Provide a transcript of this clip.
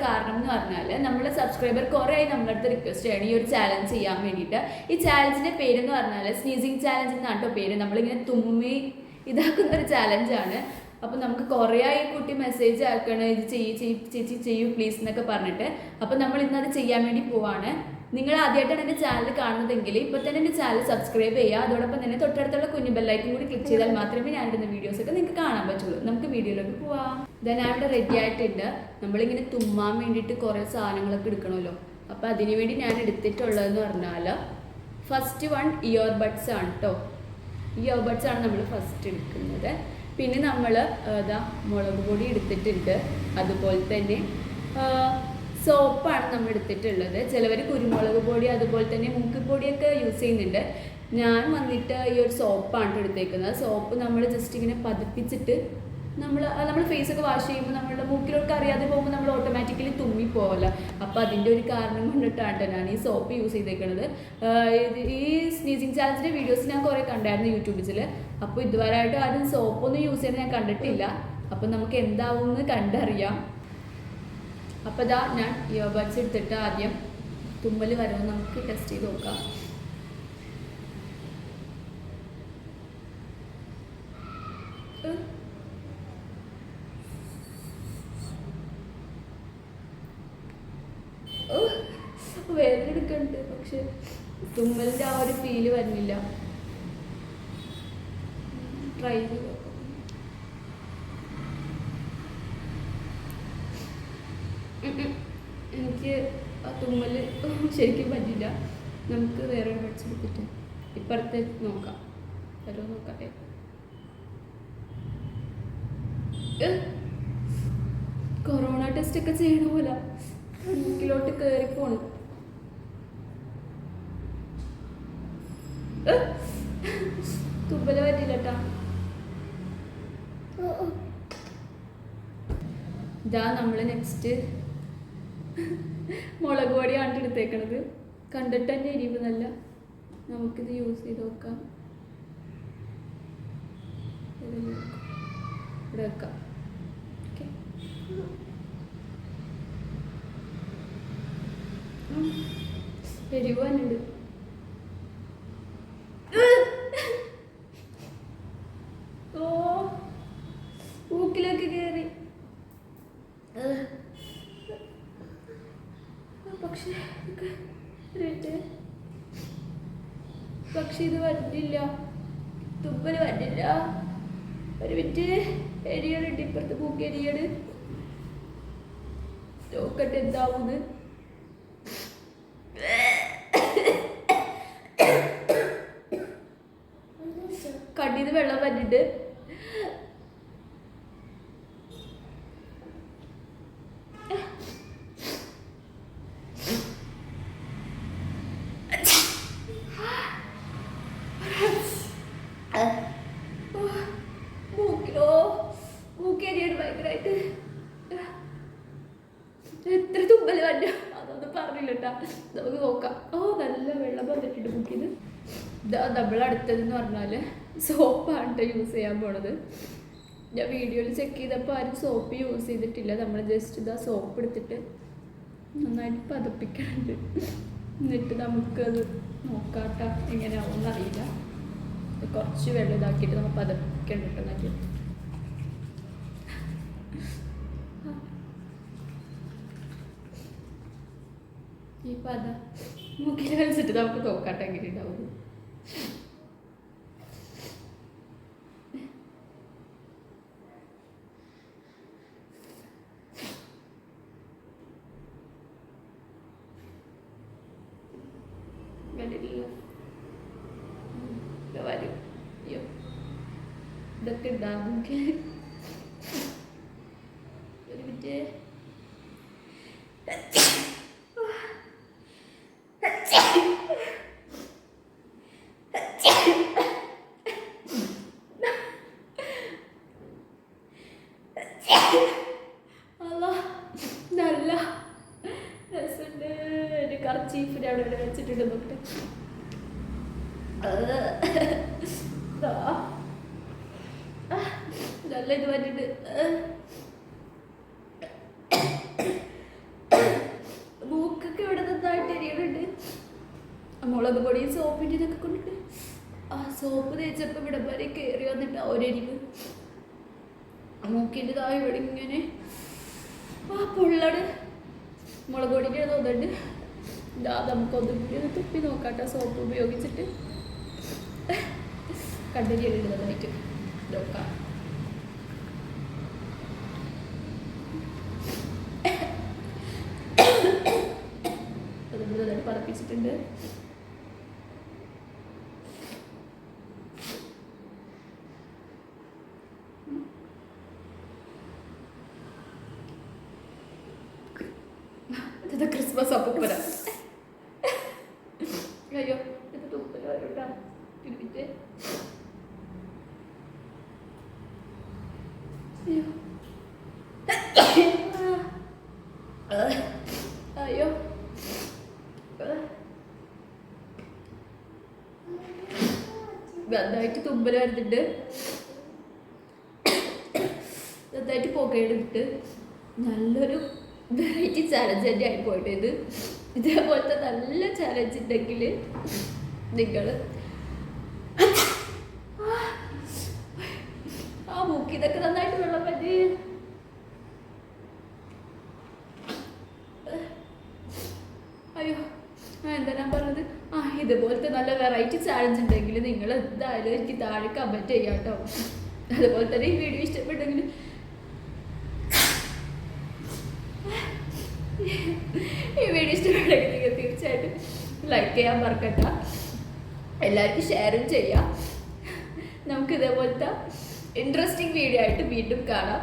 കാരണം എന്ന് പറഞ്ഞാൽ നമ്മളെ സബ്സ്ക്രൈബർ കുറേ ആയി നമ്മുടെ അടുത്ത് റിക്വസ്റ്റ് ചെയ്യണം ഈ ഒരു ചാലഞ്ച് ചെയ്യാൻ വേണ്ടിയിട്ട്. ഈ ചാലഞ്ചിൻ്റെ പേരെന്ന് പറഞ്ഞാൽ സ്നീസിങ് ചാലഞ്ച് എന്നാണ് കേട്ടോ പേര്. നമ്മളിങ്ങനെ തുമ്മി ഇതാക്കുന്ന ഒരു ചാലഞ്ചാണ്. അപ്പോൾ നമുക്ക് കുറേ ആയി കുട്ടി മെസ്സേജ് ആക്കണം, ഇത് ചേച്ചി ചെയ്യൂ പ്ലീസ് എന്നൊക്കെ പറഞ്ഞിട്ട്. അപ്പോൾ നമ്മൾ ഇന്നത് ചെയ്യാൻ വേണ്ടി പോവാണ്. നിങ്ങൾ ആദ്യമായിട്ടാണ് എൻ്റെ ചാനൽ കാണുന്നതെങ്കിൽ ഇപ്പോൾ തന്നെ എൻ്റെ ചാനൽ സബ്സ്ക്രൈബ് ചെയ്യുക. അതോടൊപ്പം തന്നെ തൊട്ടടുത്തുള്ള കുഞ്ഞു ബെല്ലൈക്കൻ കൂടി ക്ലിക്ക് ചെയ്താൽ മാത്രമേ ഞാൻ ഇടുന്ന വീഡിയോസൊക്കെ നിങ്ങൾക്ക് കാണാൻ പറ്റുള്ളൂ. നമുക്ക് വീഡിയോയിലേക്ക് പോവാം. ഇതാ ഞാൻ ഇവിടെ റെഡി ആയിട്ടുണ്ട്. നമ്മളിങ്ങനെ തുമ്മാൻ വേണ്ടിയിട്ട് കുറേ സാധനങ്ങളൊക്കെ എടുക്കണമല്ലോ. അപ്പോൾ അതിന് വേണ്ടി ഞാൻ എടുത്തിട്ടുള്ളതെന്ന് പറഞ്ഞാൽ ഫസ്റ്റ് വൺ ഇയർ ബഡ്സ് ആണ് കേട്ടോ. ഇയർ ബഡ്സ് ആണ് നമ്മൾ ഫസ്റ്റ് എടുക്കുന്നത്. പിന്നെ നമ്മൾ ഇതാ മുളക് പൊടി എടുത്തിട്ടുണ്ട്. അതുപോലെ തന്നെ സോപ്പാണ് നമ്മൾ എടുത്തിട്ടുള്ളത്. ചിലവർ കുരുമുളക് പൊടി അതുപോലെ തന്നെ മൂക്കിപ്പൊടിയൊക്കെ യൂസ് ചെയ്യുന്നുണ്ട്. ഞാൻ വന്നിട്ട് ഈ ഒരു സോപ്പാണ് എടുത്തേക്കുന്നത്. സോപ്പ് നമ്മൾ ജസ്റ്റ് ഇങ്ങനെ പതിപ്പിച്ചിട്ട് നമ്മൾ ഫേസൊക്കെ വാഷ് ചെയ്യുമ്പോൾ നമ്മളുടെ മൂക്കിലൊക്കെ അറിയാതെ പോകുമ്പോൾ നമ്മൾ ഓട്ടോമാറ്റിക്കലി തുമ്മി പോകല. അപ്പോൾ അതിൻ്റെ ഒരു കാരണം കൊണ്ടിട്ടാണ് ഞാൻ ഈ സോപ്പ് യൂസ് ചെയ്തേക്കുന്നത്. ഈ സ്നീസിങ് ചാലഞ്ചിൻ്റെ വീഡിയോസ് ഞാൻ കുറേ കണ്ടായിരുന്നു യൂട്യൂബിൽ. അപ്പോൾ ഇതുവരെയായിട്ട് ആരും സോപ്പൊന്നും യൂസ് ചെയ്യാൻ ഞാൻ കണ്ടിട്ടില്ല. അപ്പോൾ നമുക്ക് എന്താവുമെന്ന് കണ്ടറിയാം. അപ്പോൾ ഇതാ ഞാൻ ഇയർബഡ്സ് എടുത്തിട്ട് ആദ്യം തുമ്മൽ വരുമ്പോൾ നമുക്ക് ടെസ്റ്റ് ചെയ്ത് നോക്കാം. വേദന എടുക്കുന്നുണ്ട്, പക്ഷെ തുമ്മലിൻ്റെ ആ ഒരു ഫീല് വരുന്നില്ല. ട്രൈ ചെയ്ത് നോക്കാം. എനിക്ക് ആ തുമ്മൽ ശരിക്കും പറ്റില്ല. നമുക്ക് വേറെ ബഡ്സ് എടുത്തിട്ട് ഇപ്പുറത്തെ നോക്കാം. ഹലോ നോക്കട്ടെ. കൊറോണ ടെസ്റ്റ് ഒക്കെ ചെയ്യണ പോലെ മൂക്കിലോട്ട് കയറിപ്പോണ്. തുമ്മല് പറ്റില്ല കേട്ടാ. ഇതാ നമ്മൾ നെക്സ്റ്റ് മുളക് പൊടിയാണ് എടുത്തേക്കണത്. കണ്ടിട്ട് തന്നെ എരിവ് നല്ല. നമുക്കിത് യൂസ് ചെയ്ത് നോക്കാം. ഇവിടെ വെക്കാം. ഓക്കെ, എരിവ് തന്നെ ഉണ്ട്. ഓ മൂക്കിലേക്ക് കയറി. പക്ഷെ ഇത് വരുന്നില്ല, തുമ്മല് വരുന്നില്ല. ഒരു മിനിറ്റ്, എരിയടുണ്ട് ഇപ്പുറത്ത് മൂക്ക് എരിയട്. നോക്കട്ടെ എന്താവുന്നത്. കണ്ണീന്ന് വെള്ളം വന്നിട്ട് മൂക്കേരിയാണ് ഭയങ്കരമായിട്ട്. എത്ര തുമ്പല് വന്ന അതൊന്നും പറഞ്ഞില്ല കേട്ടാ. നമുക്ക് നോക്കാം. ഓ നല്ല വെള്ളം വന്നിട്ടുണ്ട് മൂക്കിന്. ഇതാ നമ്മൾ അടുത്തതെന്ന് പറഞ്ഞാൽ സോപ്പാണ് യൂസ് ചെയ്യാൻ പോണത്. ഞാൻ വീഡിയോയിൽ ചെക്ക് ചെയ്തപ്പോൾ ആരും സോപ്പ് യൂസ് ചെയ്തിട്ടില്ല. നമ്മൾ ജസ്റ്റ് ഇതാ സോപ്പ് എടുത്തിട്ട് നന്നായിട്ട് പതപ്പിക്കുന്നുണ്ട്. എന്നിട്ട് നമുക്കത് നോക്കാട്ട എങ്ങനെയാവുമെന്ന് അറിയില്ല. കുറച്ച് വെള്ളം ഇതാക്കിയിട്ട് നമുക്ക് പതപ്പിക്കണ്ടിട്ട് ഈ പത മൂക്കിൽ വലിച്ചിട്ട് നമുക്ക് നോക്കാട്ടെ എങ്ങനെ ഉണ്ടാവും. വരും. അയ്യോ ഇതൊക്കെ ഉണ്ടാകും. ഒരു മിനിറ്റ്. നല്ല രസമുണ്ട്. ഒരു കർച്ചീഫിൻ്റെ അവിടെ വെച്ചിട്ടുണ്ട്. നോക്കട്ടെ. നല്ല ഇത് വന്നിട്ട് മുളക് പൊടിയും സോപ്പിൻ്റെ ഇതൊക്കെ കൊണ്ടിട്ട് ആ സോപ്പ് തേച്ചപ്പോൾ ഇവിടെ വരെ കയറി വന്നിട്ട് ഒരെരിവ് മൂക്കിൻ്റെ താഴെ ഇവിടെ ഇങ്ങനെ ആ പൊള്ളട് മുളക് പൊടിൻ്റെ തോന്നുന്നുണ്ട്. ഇതാ നമുക്കൊന്നും കൂടി ഒന്ന് തുപ്പി നോക്കാട്ടോ സോപ്പ് ഉപയോഗിച്ചിട്ട് കണ്ടരി ഇടുന്നതായിട്ട് നോക്കാം. അത് പതപ്പിച്ചിട്ടുണ്ട്. ഇത് ക്രിസ്മസ് അപ്പൂപ്പന. അയ്യോ ഇത് തുപ്പലോട്ടാ തിരിപ്പിച്ച്. അയ്യോ നന്നായിട്ട് തുമ്പൽ വരുന്നുണ്ട്. നന്നായിട്ട് പുകയെടുത്തിട്ട് നല്ലൊരു വെറൈറ്റി ചാലഞ്ച് തന്നെ ആയി പോയിട്ട് ഇത്. ഇതേപോലത്തെ നല്ല ചാലഞ്ച് ഉണ്ടെങ്കിൽ നിങ്ങൾ ആ മൂക്കി ഇതൊക്കെ നന്നായിട്ട് വെള്ളം പറ്റി. അയ്യോ എന്താ ഞാൻ പറഞ്ഞത്, ഇതുപോലത്തെ നല്ല വെറൈറ്റി ചാലഞ്ച് ഉണ്ടെങ്കിൽ നിങ്ങൾ എന്തായാലും എനിക്ക് താഴെ കമൻറ്റ് ചെയ്യാം കേട്ടോ. അതുപോലെ തന്നെ ഈ വീഡിയോ ഇഷ്ടപ്പെട്ടെങ്കിൽ നിങ്ങൾ തീർച്ചയായിട്ടും ലൈക്ക് ചെയ്യാൻ മറക്കണ്ട. എല്ലാവർക്കും ഷെയറും ചെയ്യാം. നമുക്ക് ഇതേപോലത്തെ ഇൻട്രസ്റ്റിംഗ് വീഡിയോ ആയിട്ട് വീണ്ടും കാണാം.